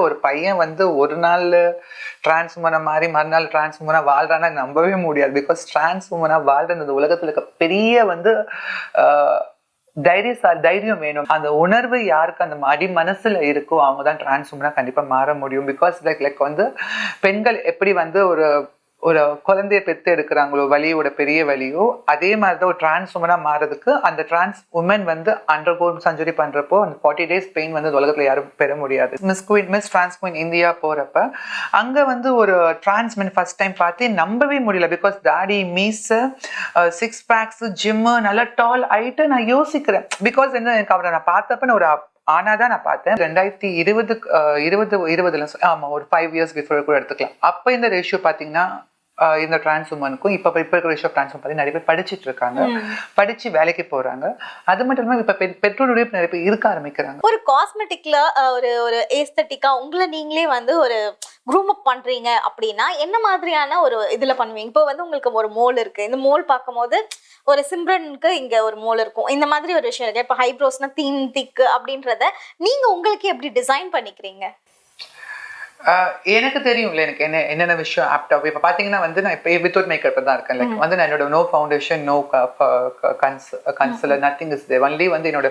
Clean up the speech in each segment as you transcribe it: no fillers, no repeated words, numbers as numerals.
ஒரு பையன் வந்து ஒரு நாள் டிரான்ஸ் உமனா மாறி மறுநாள் டிரான்ஸ் உமனா வாழ்றான்னா நம்பவே முடியாது. பிகாஸ் டிரான்ஸ் உமனா வாழ்றது இந்த உலகத்துல இருக்க பெரிய வந்து தைரியம் வேணும். அந்த உணர்வு யாருக்கு அந்த அடி மனசுல இருக்கோ அவங்கதான் டிரான்ஸ் உமனா கண்டிப்பா மாற முடியும். பிகாஸ் லைக் வந்து பெண்கள் எப்படி வந்து ஒரு குழந்தைய பெற்று எடுக்கிறாங்களோ வலியோட பெரிய வலியோ, அதே மாதிரிதான் ஒரு டிரான்ஸ் உமனா மாறதுக்கு அந்த டிரான்ஸ் உமன் வந்து அண்டர்கோ சர்ஜரி பண்றப்போ அந்த 40 days பெயின் வந்து உலகத்துல யாரும் பெற முடியாது. மிஸ் டிரான்ஸ் குயின் இந்தியா போறப்ப அங்க வந்து ஒரு டிரான்ஸ் மென் ஃபர்ஸ்ட் டைம் பார்த்து நம்பவே முடியல. பிகாஸ் தாடி மீச 6 பேக்ஸ் ஜிம்மு நல்லா டால் ஆயிட்டு நான் யோசிக்கிறேன். பிகாஸ் என்ன எனக்கு அவரை நான் பார்த்தப்ப நான் ஒரு ஆனாதான் நான் பார்த்தேன். 2020 ஆமா ஒரு 5 years பிஃபோர் கூட எடுத்துக்கலாம். அப்ப இந்த ரேஷியோ பாத்தீங்கன்னா இந்த டிரான்ஸ் உமனுக்கும் இப்ப இருக்கிற ரேஷியோ டிரான்ஸ் உமன் நிறைய பேர் படிச்சுட்டு இருக்காங்க, படிச்சு வேலைக்கு போறாங்க. அது மட்டும் இல்லாம இப்ப பெற்றோருடைய நிறைய பேர் இருக்க ஆரம்பிக்கிறாங்க. ஒரு காஸ்மெட்டிக்ல ஒரு ஏஸ்தட்டிக்கா உங்களை நீங்களே வந்து ஒரு க்ரூம் அப் பண்றீங்க அப்படின்னா என்ன மாதிரியான ஒரு இதுல பண்ணுவீங்க? இப்போ வந்து உங்களுக்கு ஒரு மோல் இருக்கு, இந்த மோல் பார்க்கும் போது ஒரு சிம்ரனுக்கு இங்க ஒரு மோல் இருக்கும், இந்த மாதிரி ஒரு விஷயம் இருக்கு. இப்போ ஹைப்ரோஸ்னா தீன் திக் அப்படின்றத நீங்க உங்களுக்கு எப்படி டிசைன் பண்ணிக்கிறீங்க? எனக்கு தெரியும்ல எனக்கு என்னென்ன விஷயம் ஆப்டா. இப்ப பாத்தீங்கன்னா வந்து நான் இப்ப வித்வுட் மேக்கப் தான் இருக்கேன். லைக் வந்து நான் என்னோட no foundation, no counsellor, nothing is there. Only வந்து என்னோட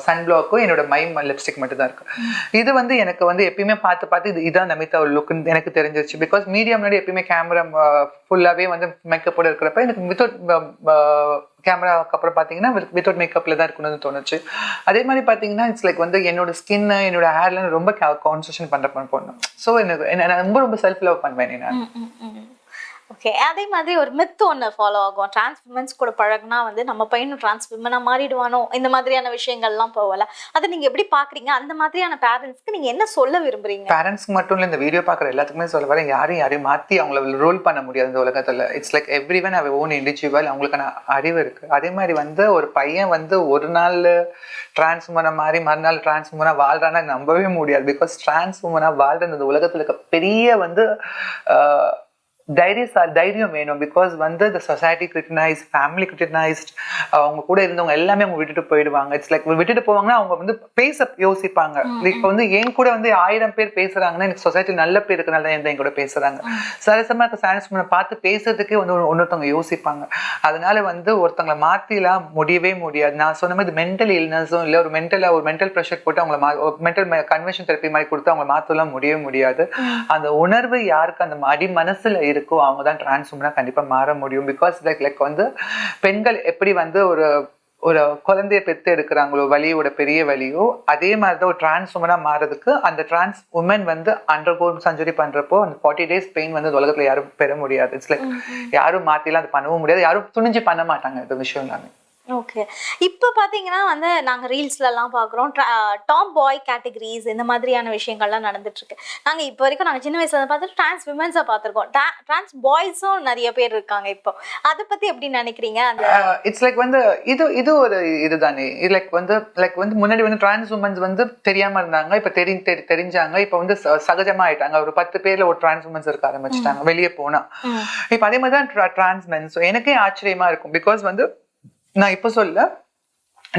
சன் பிளாக்கும் என்னோட லிப்ஸ்டிக் மட்டும் தான் இருக்கு. இது வந்து எனக்கு வந்து எப்பயுமே பார்த்து இதான் நமிதா லுக்குன்னு எனக்கு தெரிஞ்சிருச்சு. பிகாஸ் மீடியா முன்னாடி எப்பயுமே கேமரா ஃபுல்லாவே வந்து மேக்கப்போட இருக்கிறப்ப எனக்கு வித்வுட் கேமராவுக்கு அப்புறம் பார்த்தீங்கன்னா வித்வுட் மேக்கப்ல தான் இருக்கணும்னு தோணுச்சு. அதே மாதிரி பார்த்தீங்கன்னா இட்ஸ் லைக் வந்து என்னோட ஸ்கின் என்னோட ஹேர்ல ரொம்ப கான்சன்ட்ரேஷன் பண்ணணும். ஸோ எனக்கு ரொம்ப செல்ஃப் லவ் பண்ணுவேன் நான். ஓகே, அதே மாதிரி ஒரு மித் ஒன்று ஃபாலோ ஆகும். டிரான்ஸ் விமன்ஸ் கூட பழகுனா வந்து நம்ம பையனும் டிரான்ஸ் விமனா மாறிடுவானோ, இந்த மாதிரியான விஷயங்கள்லாம் போகல. அதை நீங்க எப்படி பாக்குறீங்க? அந்த மாதிரியான பேரண்ட்ஸ்க்கு நீங்க என்ன சொல்ல விரும்புறீங்க? பேரண்ட்ஸ்க்கு மட்டும் இல்லை, இந்த வீடியோ பார்க்குற எல்லாத்துக்குமே சொல்ல வரேன், யாரையும் மாற்றி அவங்கள ரோல் பண்ண முடியாது இந்த உலகத்தில். It's like every one have own individual. அவங்களுக்கான அறிவு இருக்கு. அதே மாதிரி வந்து ஒரு பையன் வந்து ஒரு நாள் டிரான்ஸ் உமனா மாறி மறுநாள் டிரான்ஸ் உமனா வாழ்றான்னா நம்பவே முடியாது. பிகாஸ் டிரான்ஸ் உமனா வாழ்றது இந்த உலகத்தில் இருக்க பெரிய வந்து தைரியம் வேணும். பிகாஸ் வந்து இந்த சொசைட்டி கிரிட்டினைஸ், ஃபேமிலி கிரிட்டினைஸ்ட், அவங்க கூட இருந்தவங்க எல்லாமே அவங்க விட்டுட்டு போயிடுவாங்க. இட்ஸ் லைக் விட்டுட்டு போவாங்கன்னா அவங்க வந்து பேச யோசிப்பாங்க. இப்போ வந்து என் கூட வந்து 1000 பேர் பேசுறாங்கன்னா எனக்கு சொசைட்டி நல்ல பேர் இருக்கனால தான் என் கூட பேசுறாங்க. சரசமா இருக்க சான்ஸ் பார்த்து பேசுறதுக்கே வந்து ஒன்னொருத்தவங்க யோசிப்பாங்க. அதனால வந்து ஒருத்தவங்களை மாத்திலாம் முடியவே முடியாது. நான் சொன்ன மாதிரி மென்டல் இல்னஸும் இல்லை, ஒரு மென்டல் ப்ரெஷர் போட்டு அவங்களை மென்டல் கன்வென்ஷன் தெரப்பி மாதிரி கொடுத்து அவங்களை மாத்தலாம் முடியவே முடியாது. அந்த உணர்வு யாருக்கு அந்த அடி மனசுல இருக்கோ அவங்கதான் டிரான்ஸ் உமனா கண்டிப்பா மாற முடியும். பிகாஸ் லைக் வந்து பெண்கள் எப்படி வந்து ஒரு குழந்தைய பெற்று எடுக்கிறாங்களோ வலியோட பெரிய வலியோ, அதே மாதிரிதான் ஒரு டிரான்ஸ் உமனா மாறதுக்கு அந்த டிரான்ஸ் உமன் வந்து அண்டர்கோ சர்ஜரி பண்றப்போ அந்த 40 days பெயின் வந்து உலகத்துல யாரும் பெற முடியாது. இட்ஸ் லைக் யாரும் மாத்திலாம் அது பண்ணவும் முடியாது. யாரும் துணிஞ்சு பண்ண மாட்டாங்க இந்த விஷயம் எல்லாமே. ஓகே, இப்போ பார்த்தீங்கன்னா வந்து நாங்கள் ரீல்ஸ்லலாம் பார்க்குறோம் டாப் பாய் கேட்டகரிஸ் இந்த மாதிரியான விஷயங்கள்லாம் நடந்துட்டு இருக்கு. நாங்கள் இப்போ வரைக்கும் நாங்கள் சின்ன வயசுல பார்த்துட்டு டிரான்ஸ் விமன்ஸை பார்த்துருக்கோம், டிரான்ஸ் பாய்ஸும் நிறைய பேர் இருக்காங்க. இப்போ அதை பற்றி எப்படி நினைக்கிறீங்க? அந்த இட்ஸ் லைக் வந்து இது ஒரு இதுதானே. லைக் வந்து முன்னாடி வந்து டிரான்ஸ் உமன்ஸ் வந்து தெரியாம இருந்தாங்க, இப்போ தெரிஞ்சாங்க. இப்போ வந்து சகஜமா ஆயிட்டாங்க. ஒரு 10 பேர்ல ஒரு டிரான்ஸ் உமன்ஸ் இருக்க ஆரம்பிச்சுட்டாங்க வெளியே போனா. இப்போ அதே மாதிரி தான் டிரான்ஸ் மென்ஸ். எனக்கே ஆச்சரியமா இருக்கும். பிகாஸ் வந்து நான் இப்போ சொல்ல,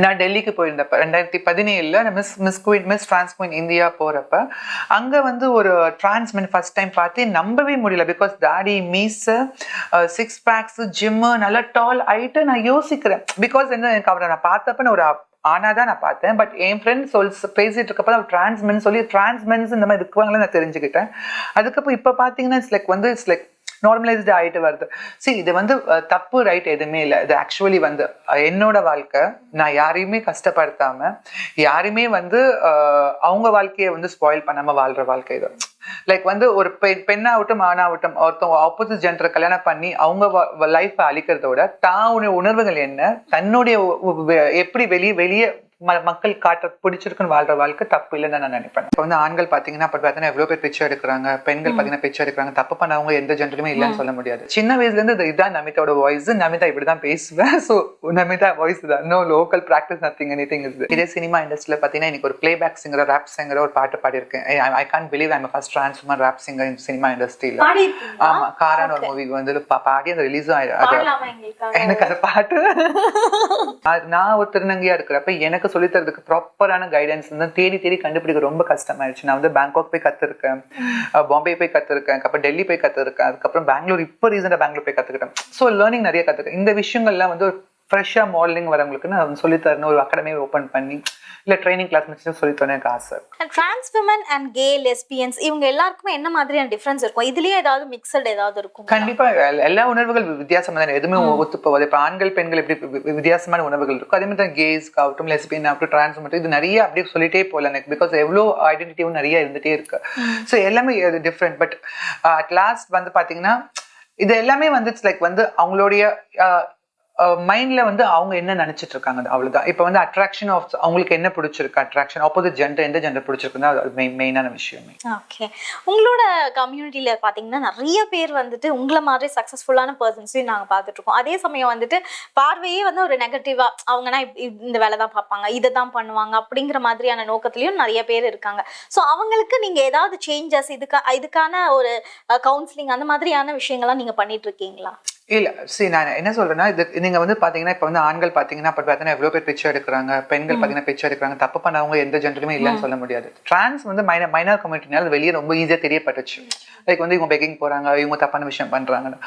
நான் டெல்லிக்கு போயிருந்தப்ப 2017 மிஸ் டிரான்ஸ் குயின் இந்தியா போறப்ப அங்க வந்து ஒரு டிரான்ஸ் மென் ஃபர்ஸ்ட் டைம் பார்த்து நம்பவே முடியல. பிகாஸ் தாடி மீச 6 பேக்ஸ் ஜிம்மு நல்லா டால் ஆயிட்டு நான் யோசிக்கிறேன். பிகாஸ் என்ன எனக்கு அவரை நான் பார்த்தப்ப நான் ஒரு ஆனாதான் நான் பார்த்தேன். பட் என் ஃப்ரெண்ட் பேசிட்டு இருக்கப்ப டிரான்ஸ்மென் சொல்லி டிரான்ஸ்மென்ஸ் இந்த மாதிரி இருக்குவாங்களே நான் தெரிஞ்சுக்கிட்டேன். அதுக்கப்புறம் இப்ப பாத்தீங்கன்னா இட்ஸ் லைக் நார்மலைஸ்டு ஆயிட்டு வருது. இது வந்து தப்பு ரைட் எதுவுமே இல்லை. இது ஆக்சுவலி வந்து என்னோட வாழ்க்கை. நான் யாரையுமே கஷ்டப்படுத்தாம, யாருமே வந்து அவங்க வாழ்க்கையை வந்து ஸ்பாயில் பண்ணாம வாழ்ற வாழ்க்கை இது. லைக் வந்து ஒரு பெண்ணாகட்டும் ஆணாகட்டும் ஒருத்தவங்க ஆப்போசிட் ஜெண்டரை கல்யாணம் பண்ணி அவங்க லைஃபை அழிக்கிறதோட தான் உணர்வுகள் என்ன, தன்னுடைய எப்படி வெளியே மக்கள் காட்ட பிடிச்சிருக்குன்னு வாழ்ற வாழ்க்கை தப்பு இல்லைன்னு நான் நினைப்பேன். இப்போ வந்து ஆண்கள் பாத்தீங்கன்னா எவ்வளவு பேர் பிச்சை எடுக்கிறாங்க, பெண்கள் பாத்தீங்கன்னா பிச்சை எடுக்கிறாங்க. தப்பு பண்ணவங்க எந்த ஜெண்டருமே இல்லைன்னு சொல்ல முடியாது. சின்ன வயசுல இருந்து இதுதான் நமிதாவோட வாய்ஸ். நமிதா இப்படிதான் பேசுவேன். ஸோ நமிதா வாய்ஸ் தான். No local practice, nothing anything is. இதே சினிமா இண்டஸ்ட்ரியில பாத்தீங்கன்னா எனக்கு ஒரு பிளேபேக் சிங்கர், ராப் சிங்கர் ஒரு பாட்டு பாடியிருக்கேன். I can't believe I am first trans woman rap singer in cinema இண்டஸ்ட்ரியில. ஆமா, காரன் ஒரு மூவி வந்து பாடி அந்த ரிலீஸும் எனக்கு அந்த பாட்டு நான் ஒரு திருநங்கையா இருக்கிறப்ப எனக்கு எனக்கு சொல்லித்தரதுக்கு ப்ராப்பரான கைடன்ஸ் வந்து தேடி தேடி கண்டுபிடிக்க ரொம்ப கஷ்டமாயிடுச்சு. நான் வந்து பேங்காக் போய் கத்துருக்கேன், பாம்பே போய் கத்துருக்கேன், அப்புறம் டெல்லி போய் கத்துருக்கேன், அதுக்கப்புறம் பெங்களூர், இப்போ ரீசெண்டாக பெங்களூர் போய் கத்துக்கிட்டேன். ஸோ லேர்னிங் நிறைய கத்துக்கேன். இந்த விஷயங்கள்லாம் வந்து ஃப்ரெஷ்ஷாக மாடலிங் வரவங்களுக்கு நான் சொல்லித்தரணும், ஒரு அகாடமி ஓப்பன் பண்ணி இல்லை ட்ரைனிங் கிளாஸ் வச்சு சொல்லித்தரணும் எனக்கு ஆசை. Trans women and gay lesbians இவங்க எல்லாருக்குமே என்ன மாதிரியான டிஃபரன்ஸ் இருக்கும்? இதுலயே ஏதாவது மிக்சட் ஏதாவது இருக்கும்? கண்டிப்பா எல்லா உணர்வுகள் வித்தியாசமா தான், எதுவுமே ஒத்து போவாது. இப்போ ஆண்கள் பெண்கள் எப்படி வித்தியாசமான உணர்வுகள் இருக்கும், அதே மாதிரி தான் கேஸ்க்கு ஆகட்டும், லெஸ்பியன் ஆகட்டும், டிரான்ஸ் மட்டும் இது நிறைய அப்படியே சொல்லிட்டே போகல எனக்கு. பிகாஸ் எவ்வளோ ஐடென்டிட்டியும் நிறைய இருந்துட்டே இருக்கு. ஸோ எல்லாமே டிஃப்ரெண்ட். பட் அட் லாஸ்ட் வந்து பாத்தீங்கன்னா இது எல்லாமே வந்து லைக் வந்து அவங்களுடைய மைண்ட்ல வந்து அவங்க என்ன நினைச்சிட்டு இருக்காங்க, அவ்வளவுதான். இப்போ வந்து அட்ராக்ஷன் ஆஃப் அவங்களுக்கு என்ன பிடிச்சிருக்கு, அட்ராக்ஷன் ஆப்போசிட் ஜெண்டர் எந்த ஜெண்டர் பிடிச்சிருக்குன்னா அது மெயினான விஷயமே. ஓகே, உங்களோட கம்யூனிட்டியில பாத்தீங்கன்னா நிறைய பேர் வந்துட்டு உங்களை மாதிரி சக்சஸ்ஃபுல்லான பர்சன்ஸையும் நாங்க பார்த்துட்டு இருக்கோம். அதே சமயம் வந்துட்டு பார்வையே வந்து ஒரு நெகட்டிவா, அவங்கன்னா இந்த வேலை தான் பார்ப்பாங்க, இதை தான் பண்ணுவாங்க அப்படிங்கிற மாதிரியான நோக்கத்திலயும் நிறைய பேர் இருக்காங்க. ஸோ அவங்களுக்கு நீங்க ஏதாவது சேஞ்சஸ் இதுக்கான ஒரு கவுன்சிலிங் அந்த மாதிரியான விஷயங்கள்லாம் நீங்க பண்ணிட்டு இருக்கீங்களா? இல்ல சரி, நான் என்ன சொல்றேன்னா, இது நீங்க வந்து பாத்தீங்கன்னா இப்ப வந்து ஆண்கள் பாத்தீங்கன்னா அப்ப பாத்தீங்கன்னா எவ்வளவு பேர் பிச்சை எடுக்கிறாங்க, பெண்கள் பாத்தீங்கன்னா பிச்சை எடுக்கிறாங்க, தப்பு பண்ணவங்க எந்த ஜெண்டருமே இல்லைன்னு சொல்ல முடியாது. டிரான்ஸ் வந்து மைனர் கம்யூனிட்டினால வெளியே ரொம்ப ஈஸியா தெரியப்பட்டுச்சு. லைக் வந்து இவங்க பெக்கிங் போறாங்க, இவங்க தப்பான விஷயம் பண்றாங்கன்னு.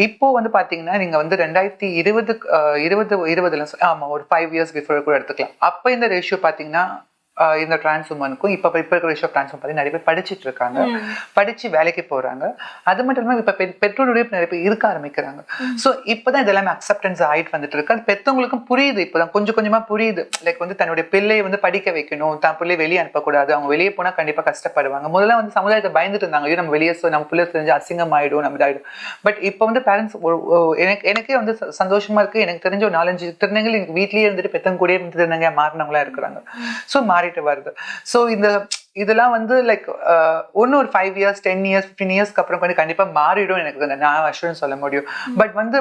இப்போ வந்து பாத்தீங்கன்னா நீங்க வந்து 2020 ஆமா ஒரு 5 இயர்ஸ் பிஃபோர் கூட எடுத்துக்கலாம். அப்ப இந்த ரேஷியோ பாத்தீங்கன்னா இந்த டிரான்ஸ் உமனுக்கும் இப்ப இருக்கிற ரேஷியோ டிரான்ஸ் உமன் நிறைய பேர் படிச்சுட்டு இருக்காங்க, படிச்சு வேலைக்கு போறாங்க. அது மட்டும் இல்லாம இப்ப பெற்றோருடைய நிறைய பேர் இருக்க ஆரம்பிக்கிறாங்க. சோ இப்பதான் இதெல்லாம் அக்செப்டன்ஸ் ஆயிட்டு வந்துட்டு இருக்கு. அது பெற்றவங்களுக்கும் புரியுது, இப்பதான் கொஞ்சம் கொஞ்சமா புரியுது. லைக் வந்து தன்னுடைய பிள்ளையை வந்து படிக்க வைக்கணும், தான் பிள்ளையை வெளியே அனுப்பக்கூடாது, அவங்க வெளியே போனா கண்டிப்பா கஷ்டப்படுவாங்க. முதல்ல வந்து சமுதாயத்தை பயந்துட்டு இருந்தாங்க, ஐயோ நம்ம வெளியே நம்ம பிள்ளை தெரிஞ்சு அசிங்கம் ஆயிடும், நம்ம இதாயிடும். பட் இப்ப வந்து பேரண்ட்ஸ் எனக்கே வந்து சந்தோஷமா இருக்கு. எனக்கு தெரிஞ்ச ஒரு 4-5 திருநங்கைகள் எனக்கு வீட்லயே இருந்துட்டு பெத்தவங்க கூட இருந்து திருநங்கையா மாறினவங்களா இருக்கிறாங்க. ஸோ வருது. ஸோ இதெல்லாம் வந்து லைக் ஒன்னும் ஒரு 5 இயர்ஸ் 10 இயர்ஸ் 15 இயர்ஸ்க்கு அப்புறம் கொஞ்சம் கண்டிப்பா மாறிடும் எனக்கு நான் அஷூரன்ஸ் சொல்ல முடியும். பட் வந்து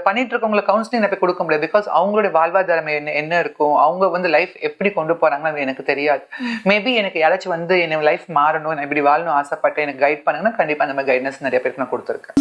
பண்ணிட்டு இருக்கவங்களை கவுன்சிலிங் போய் கொடுக்க முடியாது. பிகாஸ் அவங்களுடைய வாழ்வாதாரம் என்ன இருக்கும், அவங்க வந்து லைஃப் எப்படி கொண்டு போறாங்கன்னு எனக்கு தெரியாது. மேபி எனக்கு யாராச்சும் வந்து என்ன லைஃப் மாறணும், நான் இப்படி வாழணும் ஆசைப்பட்டு எனக்கு கைட் பண்ணுங்கன்னா கண்டிப்பா அந்த மாதிரி கைட்னஸ் நிறைய பேருக்கு நான் கொடுத்துருக்கேன்.